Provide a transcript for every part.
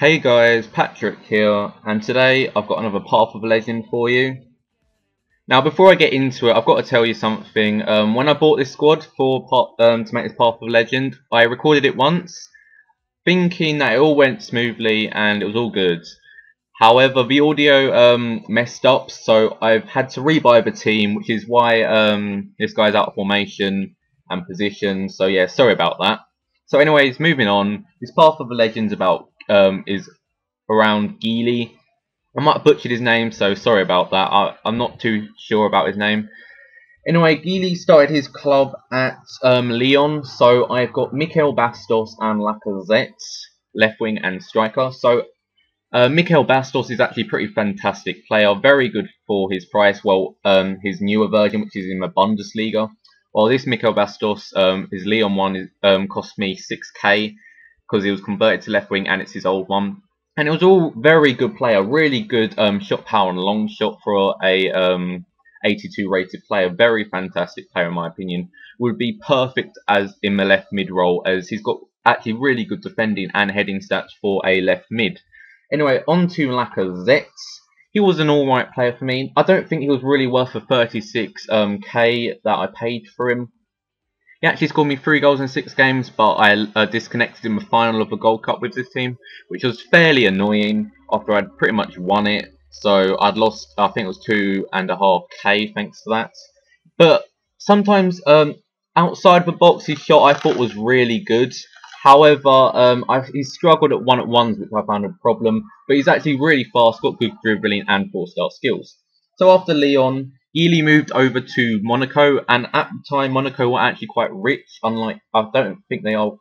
Hey guys, Patrick here, and today I've got another Path of Legend for you. Now before I get into it, I've got to tell you something. When I bought this squad to make this Path of Legend, I recorded it once, thinking that it all went smoothly and it was all good. However, the audio messed up, so I've had to rebuy the team, which is why this guy's out of formation and position, so yeah, sorry about that. So anyways, moving on, this Path of Legends is around Giuly. I might have butchered his name, so sorry about that. I'm not too sure about his name. Anyway, Giuly started his club at Lyon, so I've got Mikel Bastos and Lacazette, left wing and striker. So Mikel Bastos is actually a pretty fantastic player, very good for his price. Well, his newer version, which is in the Bundesliga. Well, this Mikel Bastos, his Lyon one, cost me 6k because he was converted to left wing and it's his old one. And it was all very good player, really good shot power and long shot for a 82 rated player. Very fantastic player in my opinion. Would be perfect as in the left mid role, as he's got actually really good defending and heading stats for a left mid. Anyway, on to Lacazette. He was an alright player for me. I don't think he was really worth the 36k that I paid for him. He actually scored me 3 goals in 6 games, but I disconnected in the final of the Gold Cup with this team, which was fairly annoying after I'd pretty much won it. So I'd lost, I think it was 2.5k thanks to that. But sometimes outside the box, his shot I thought was really good. However, he struggled at one-at-ones, which I found a problem. But he's actually really fast, got good dribbling and 4-star skills. So after Lyon, Giuly moved over to Monaco, and at the time Monaco were actually quite rich, unlike, I don't think they are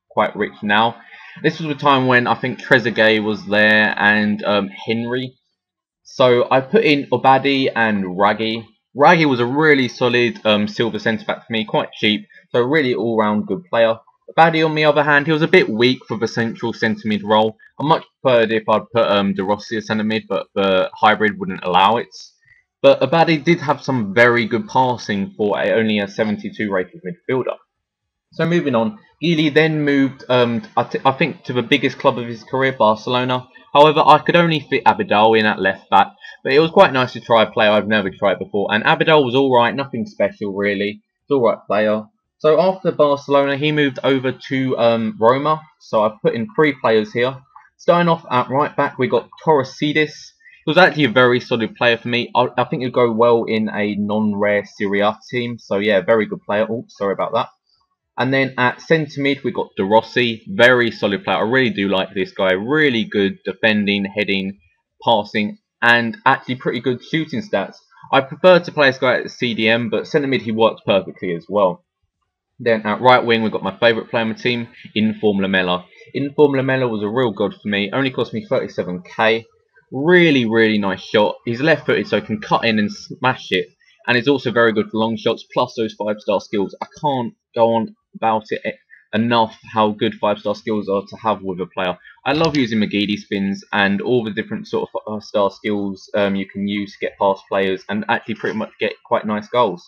quite rich now. This was the time when I think Trezeguet was there and Henry. So I put in Obadi and Raggy. Raggy was a really solid silver centre-back for me, quite cheap, so a really all-round good player. Obadi, on the other hand, he was a bit weak for the central centre-mid role. I much preferred if I'd put De Rossi as centre-mid, but the hybrid wouldn't allow it. But Obadi did have some very good passing for only a 72 rated midfielder. So moving on, Giuly then moved, I think, to the biggest club of his career, Barcelona. However, I could only fit Abidal in at left back, but it was quite nice to try a player I've never tried before. And Abidal was alright, nothing special really. It's alright player. So after Barcelona, he moved over to Roma. So I've put in 3 players here. Starting off at right back, we got Torresidis. He was actually a very solid player for me. I think he'd go well in a non-rare Serie A team. So yeah, very good player. Oh, sorry about that. And then at centre mid, we got De Rossi. Very solid player. I really do like this guy. Really good defending, heading, passing, and actually pretty good shooting stats. I prefer to play this guy at CDM, but centre mid he works perfectly as well. Then at right wing, we've got my favourite player on the team, Inform Lamela. Inform Lamela was a real god for me. Only cost me 37k. Really, really nice shot. He's left-footed, so he can cut in and smash it. And he's also very good for long shots, plus those 5-star skills. I can't go on about it enough how good 5-star skills are to have with a player. I love using McGeady spins and all the different sort of 5-star skills you can use to get past players and actually pretty much get quite nice goals.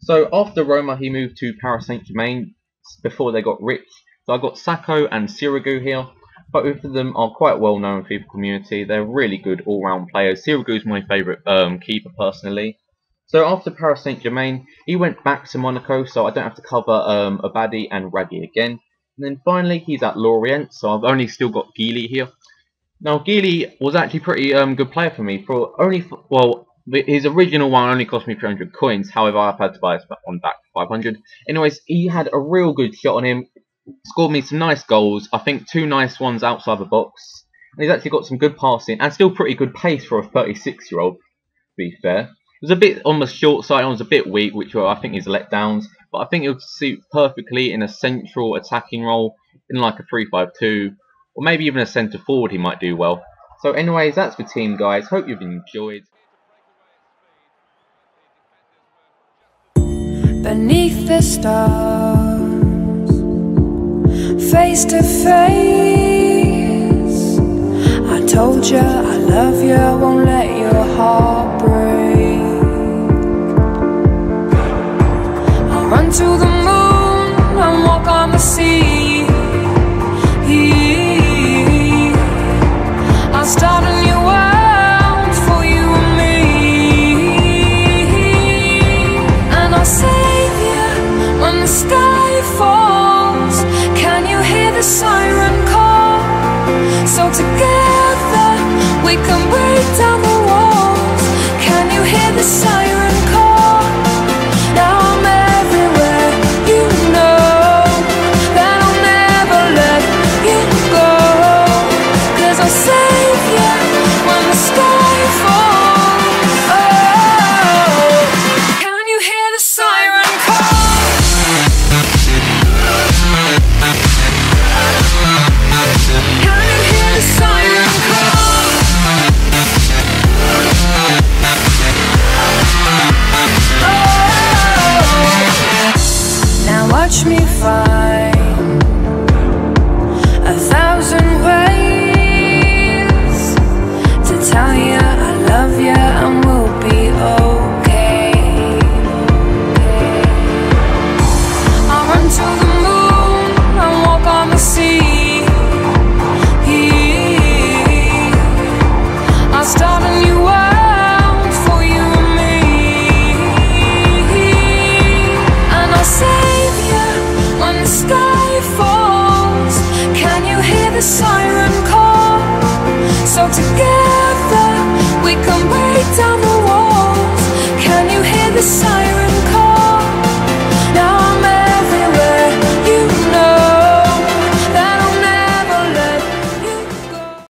So after Roma, he moved to Paris Saint-Germain before they got rich. So I got Sacco and Sirigu here. Both of them are quite well known in the FIFA community. They're really good all-round players. Sirigu is my favourite keeper personally. So after Paris Saint-Germain, he went back to Monaco, so I don't have to cover Obadi and Raggy again. And then finally, he's at Lorient, so I've only still got Giuly here. Now, Giuly was actually a pretty good player for me. His original one only cost me 300 coins. However, I've had to buy this one back for 500. Anyways, he had a real good shot on him. Scored me some nice goals. I think 2 nice ones outside the box. And he's actually got some good passing and still pretty good pace for a 36-year-old, to be fair. It was a bit on the short side, it was a bit weak, which I think is letdowns. But I think it would suit perfectly in a central attacking role, in like a 3-5-2, or maybe even a centre forward he might do well. So anyways, that's the team, guys. Hope you've enjoyed. Beneath the stars, face to face, I told you I love you, I won't let your heart break. I'll run to the moon and walk on the sea. we can break down the walls. Can you hear the siren call? Now I'm everywhere, you know that I'll never let you go. 'Cause I'll save you when the sky falls. Oh, can you hear the siren call? Can you hear the siren call? Now watch me find 1,000 ways to tell you I love you and we'll be okay. I'll run to the moon and walk on the sea. I'll start a new world for you and me, and I'll save you when the sky falls. Can you hear the siren call? So together we can break down the walls. Can you hear the siren